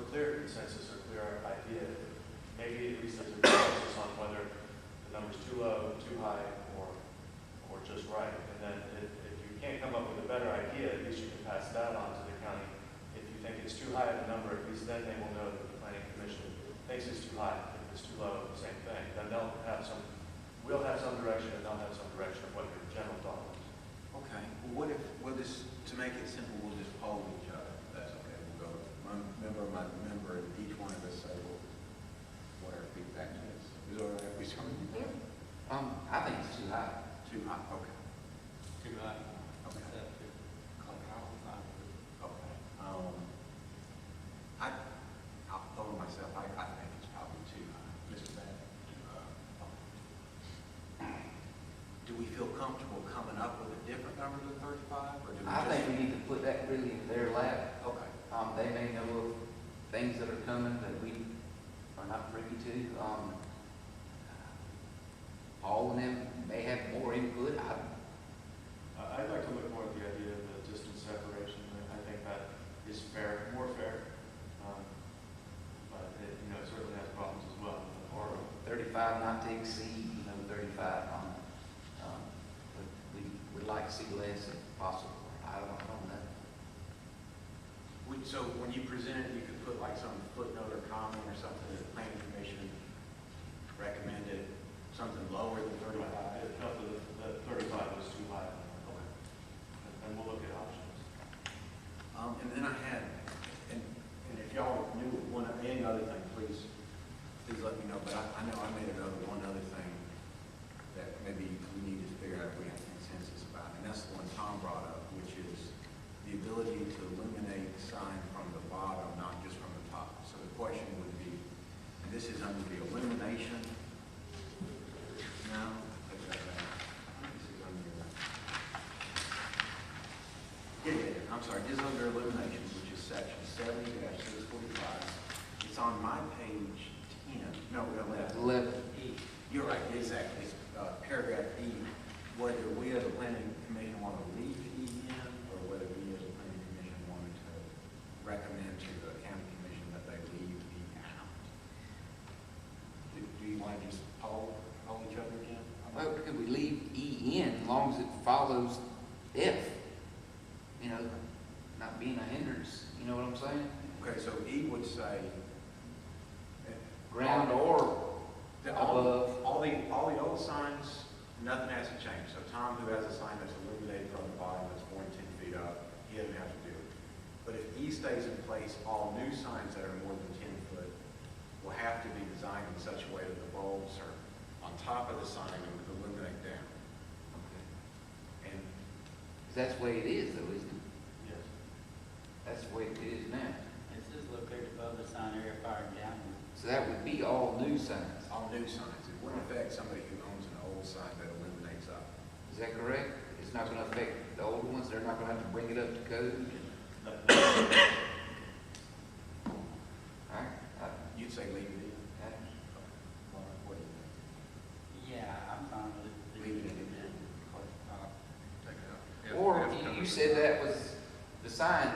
no clear consensus or clear idea, maybe at least there's a consensus on whether the number's too low, too high, or just right. And then if you can't come up with a better idea, at least you can pass that on to the county. If you think it's too high of a number, at least then they will know that the planning commission thinks it's too high. If it's too low, same thing. Then they'll have some, we'll have some direction, and they'll have some direction of what your general thought is. Okay, well, what if, we'll just, to make it simple, we'll just poll each other. That's okay, we'll go my member, and each one of us say, well, what our feedback is. Is it all right if we start? I think it's too high. Too high, okay. Too high. Okay. Okay. I'll throw myself, I think it's probably too high. Mr. Bennett? Do we feel comfortable coming up with a different number than 35, or do we I think we need to put that really in their lap. Okay. They may know of things that are coming that we are not privy to. Paul and them may have more input. I'd like to look more at the idea of the distance separation. I think that is fair, more fair. But it, it certainly has problems as well. Or 35 not to exceed, 35. But we'd like to see less if possible. I don't know that. So when you present it, you could put like some footnote or comment or something that the planning commission recommended, something lower than 35. it felt that the 35 was too high. Okay. And we'll look at options. And then I had, and if y'all knew any other thing, please let me know. But I know I made one other thing that maybe we need to figure out if we have consensus about, and that's the one Tom brought up, which is the ability to illuminate the sign from the bottom, not just from the top. So the question would be, and this is under the illumination. No, take that back. This is under. I'm sorry, this is under illuminations, which is section 70-645. It's on my page 10. No, 11. 11. You're right, exactly. It's paragraph E. Whether we as a planning commission want to leave E in, or whether we as a planning commission wanted to recommend to the county commission that they leave E out. Do you want to just poll each other again? Well, could we leave E in as long as it follows F? Not being a hindrance. You know what I'm saying? Okay, so E would say Ground or above. all the old signs, nothing has to change. So Tom, who has a sign that's illuminated from the bottom that's more than 10 feet up, he doesn't have to do it. But if E stays in place, all new signs that are more than 10 foot will have to be designed in such a way that the bulbs are on top of the sign and illuminate down. Okay. And 'Cause that's the way it is, though, isn't it? Yes. That's the way it is now. This is located above the sign area firing downward. So that would be all new signs. all new signs, it wouldn't affect somebody who owns an old sign that illuminates up. Is that correct? It's not going to affect the older ones? They're not going to have to bring it up to code? All right. You'd say leave it in. What do you think? Yeah, I'm fine with it. Leave it in. Take it out. Or you said that was the sign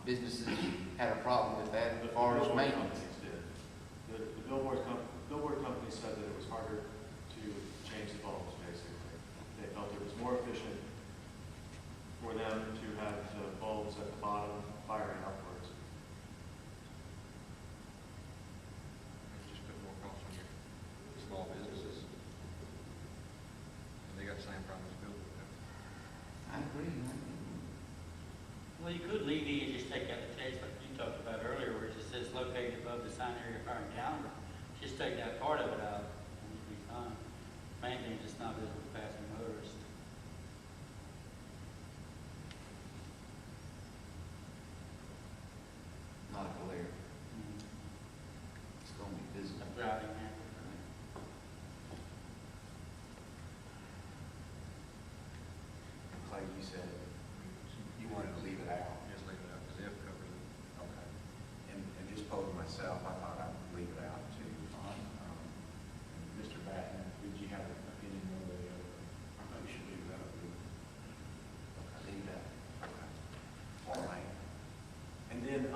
businesses had a problem with that as far as maintenance. The billboard company said that it was harder to change the bulbs, basically. They felt it was more efficient for them to have the bulbs at the bottom firing upwards. Just put more cost on your small businesses. And they got the same problem as building. I agree. Well, you could leave E and just take out the text like you talked about earlier, where it just says located above the sign area firing downward. Just take that part of it out, and it'll be fine. Main thing is just not visible to passing motorists. Not glare. It's going to be visible. Driving there. Clay, you said you wanted to leave it out. Just leave it out, because F covers it. Okay. And just posing myself, I thought I would leave it out too. Mr. Batten, did you have an opinion one way or the other? I thought you should leave it out. Leave that. Okay. All right. And then,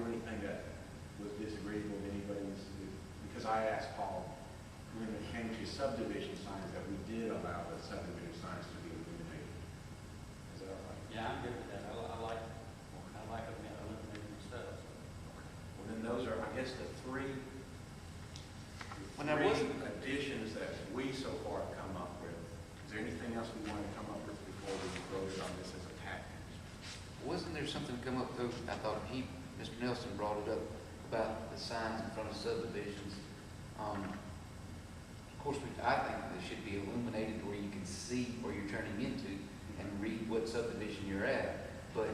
do anything that was disagreeable to anybody's, because I asked Paul, when it came to subdivision signs, that we did allow the subdivision signs to be illuminated. Is that all right? Yeah, I'm good with that. I like them illuminated themselves. Well, then those are, I guess, the three Well, now, wasn't- additions that we so far have come up with. Is there anything else we want to come up with before we voted on this as a package? Wasn't there something come up though, I thought Mr. Nelson brought it up, about the signs in front of subdivisions? Of course, I think they should be illuminated where you can see where you're turning into and read what subdivision you're at. But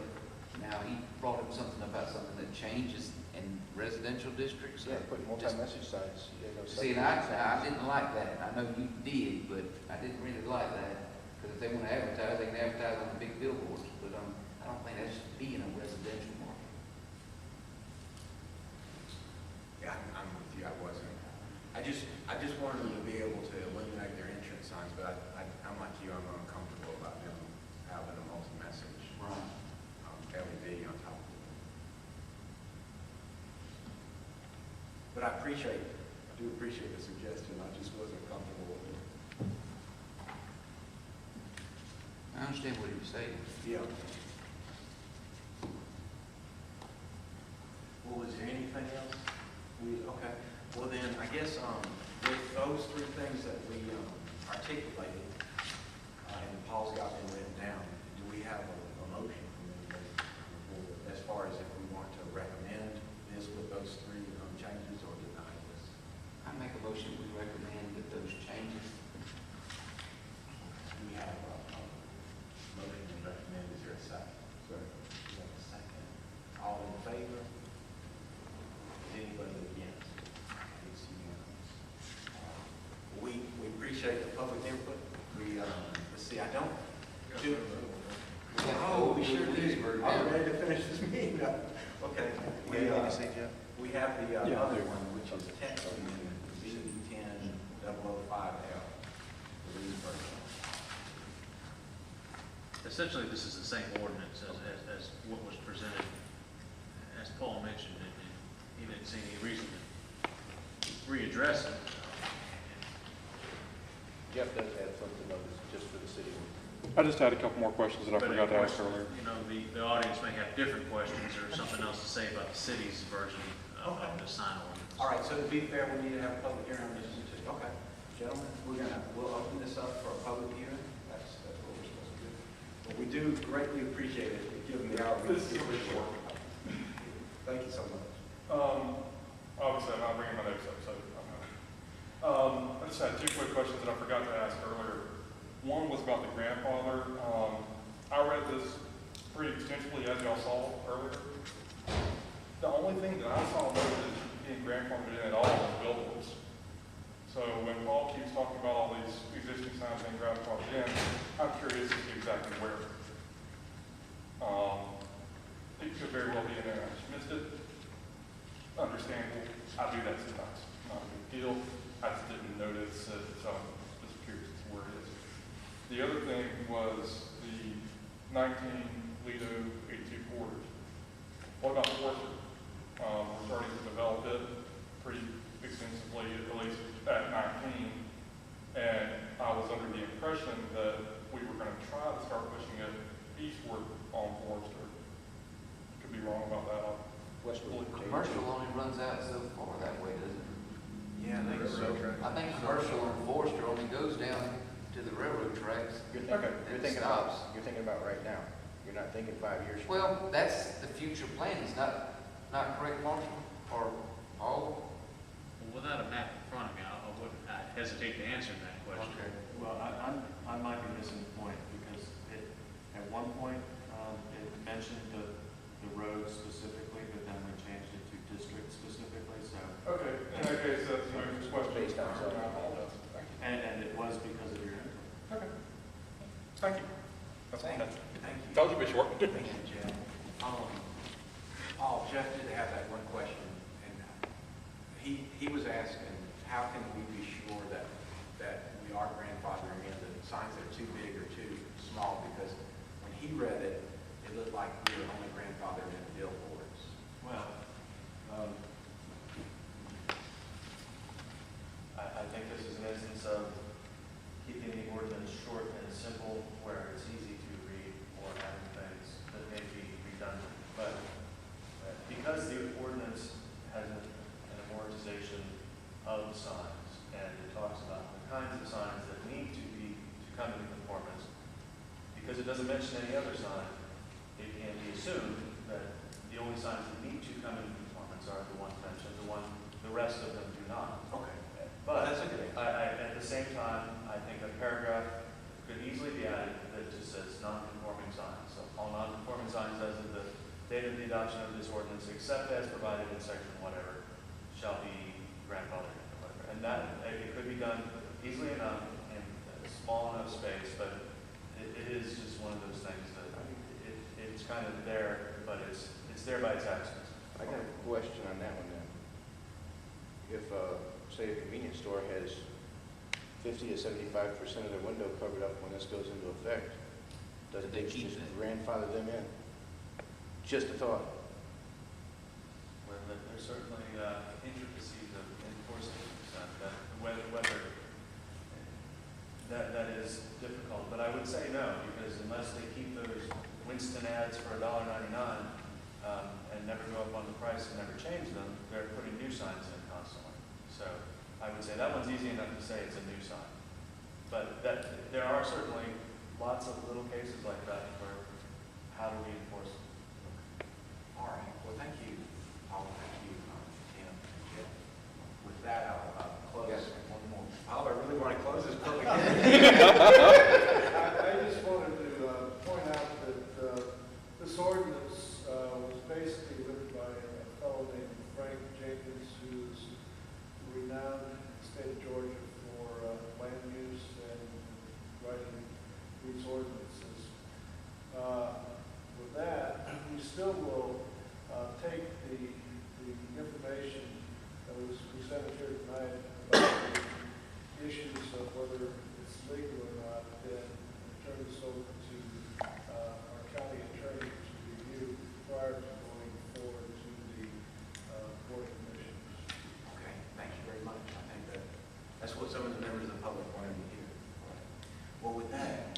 now he brought up something about something that changes in residential districts. Yeah, put multi-message signs. Yeah, those See, and subdivision I signs. didn't like that. I know you did, but I didn't really like that. Because if they want to advertise, they can advertise on the big billboards. But I don't think that should be in a residential market. Yeah, I'm with you, I wasn't. I just wanted them to be able to illuminate their entrance signs, but I'm like you, I'm uncomfortable about them having a multi-message Right. LED on top of it. But I do appreciate the suggestion, I just wasn't comfortable with it. I understand what he was saying. Yeah. Well, is there anything else? Okay, well then, I guess, with those three things that we articulated, and Paul's got them written down, do we have a motion from anybody on the board as far as if we want to recommend this with those three changes or deny this? I make a motion, we recommend that those changes. We have a motion to recommend, is there a second? Sorry. We have a second. All in favor? Is anybody against? It's unanimous. We appreciate the public input. Let's see, I don't do. Oh, we sure do. Are we ready to finish this meeting? Okay. Anything to say, Jeff? We have the Yeah. other one, which is text amendment, B10-005L. The reverse. Essentially, this is the same ordinance as what was presented. As Paul mentioned, he didn't see any reason to readdress it. Jeff does have something of this just for the city. I just had a couple more questions that I But of forgot to ask course, earlier. you know, the audience may have different questions or something else to say about the city's version of the sign ordinance. All right, so to be fair, we need to have a public hearing on this. Okay. Gentlemen, we'll open this up for a public hearing. That's what we're supposed to do. But we do greatly appreciate it, given the hour. This is pretty short. Thank you so much. Obviously, I'm not bringing my notes up, so I'm not. I just had two quick questions that I forgot to ask earlier. One was about the grandfather. I read this pretty extensively, as y'all saw earlier. The only thing that I saw noted being grandfathered in at all was billboards. So when Paul keeps talking about all these existing signs being grandfathered in, I'm curious as to exactly where. It could very well be in there, I just missed it. Understandable, I do that sometimes, not a big deal. I just didn't notice it, so I'm just curious as to where it is. The other thing was the 19 Lido 82 quarters. What about Forster? We're starting to develop it pretty extensively, at least at 19. And I was under the impression that we were going to try to start pushing it eastward on Forster. Could be wrong about that. Westwood. Commercial only runs out so far that way, doesn't it? Yeah, I think so. I think commercial and Forester only goes down to the railroad tracks. You're thinking, and you're thinking stops. about, you're thinking about right now. You're not thinking 5 years from now. Well, that's the future plan, is not correct, Marshall, or Paul? Well, without a map in front of me, I'd hesitate to answer that question. Okay. Well, I might be missing the point, because at one point, it mentioned the road specifically, but then we changed it to district specifically, so. Okay, in that case, that's my question. Based on something. I apologize. And it was because of your input. Okay. Thank you. That's all I had. Thank you. Told you it'd be short. Thank you, Jeff. Paul, Jeff did have that one question, and he was asking, how can we be sure that we are grandfathering in the signs that are too big or too small? Because when he read it, it looked like we were only grandfathering in billboards. Well, doesn't mention any other sign, it can be assumed that the only signs that need to come into conformance are the ones mentioned, the rest of them do not. Okay. But That's a good answer. at the same time, I think a paragraph could easily be added that just says non-conforming signs. So all non-conforming signs as of the date of the adoption of this ordinance, except as provided in section whatever, shall be grandfathered in, or whatever. And that, it could be done easily enough in a small enough space, but it is just one of those things that it's kind of there, but it's there by its absence. I got a question on that one then. If, say, a convenience store has 50 to 75% of their window covered up when this goes into effect, does it They just keep it. grandfather them in? Just a thought. Well, there's certainly intricacies of enforcing that, whether that is difficult. But I would say no, because unless they keep those Winston ads for $1.99 and never go up on the price and never change them, they're putting new signs in constantly. So I would say that one's easy enough to say it's a new sign. But there are certainly lots of little cases like that where how do we enforce them? All right, well, thank you, Paul, thank you, Tim, and Jeff. With that, I'll close. Yes. One more. Paul, I really want to close this public hearing. I just wanted to point out that this ordinance was basically written by a fellow named Frank Jenkins, who's renowned in the state of Georgia for land use and writing these ordinances. With that, we still will take the information that was presented here tonight about the issues of whether it's legal or not, and turn this over to our county attorney to review prior to going forward to the board of commissioners. Okay, thank you very much. I think that's what some of the members of the public wanted to hear. Well, with that,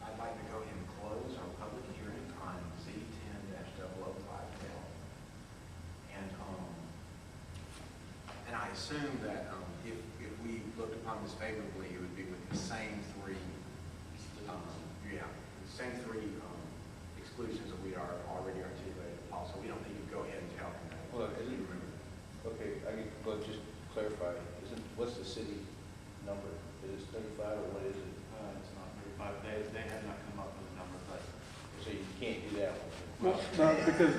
I'd like to go ahead and close our public hearing on Z10-005L. And I assume that if we looked upon this favorably, it would be with the same three, exclusions that we are already articulated, Paul, so we don't need to go ahead and tell them that. Well, If you remember. Okay, well, just clarify, what's the city number? Is it 35 or what is it? It's not 35. They have not come up with a number, but So you can't do that one. No, because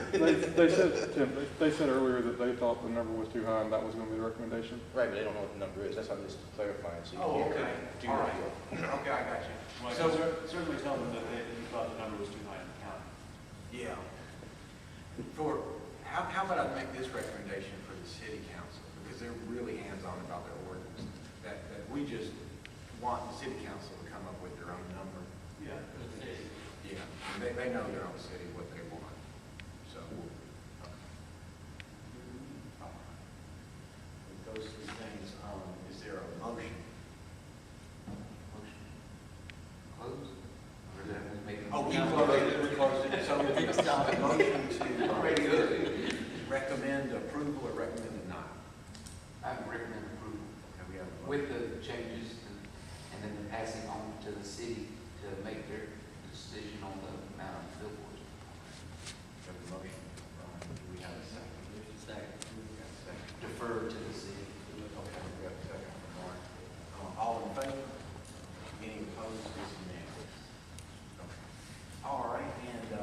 they said, Tim, they said earlier that they thought the number was too high and that was going to be the recommendation. Right, but they don't know what the number is. That's why I'm just clarifying, so you Oh, can't okay. do All that. right. Okay, I got you. well, I So, can certainly tell them that you thought the number was too high in the county. yeah. How about I make this recommendation for the city council, because they're really hands-on about their ordinance, that we just want the city council to come up with their own number. Yeah. Yeah, they know their own city, what they want, so. With those three things, is there a motion? Close? Or is that maybe? Oh, we closed it, so it's a motion to recommend approval or recommend denial. I would recommend approval Okay, we have a motion. with the changes and then the passing on to the city to make their decision on the amount of billboards. We have a motion. Do we have a second? Second. We have a second. Defer to the city. Okay, we have a second from Mark. All in favor? Any opposed? It's unanimous. Okay. All right, and I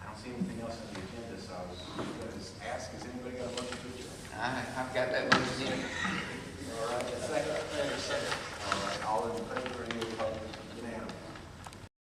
don't see anything else on the agenda, so I was going to ask, has anybody got a motion to adjourn? I've got that one in. All right, a second.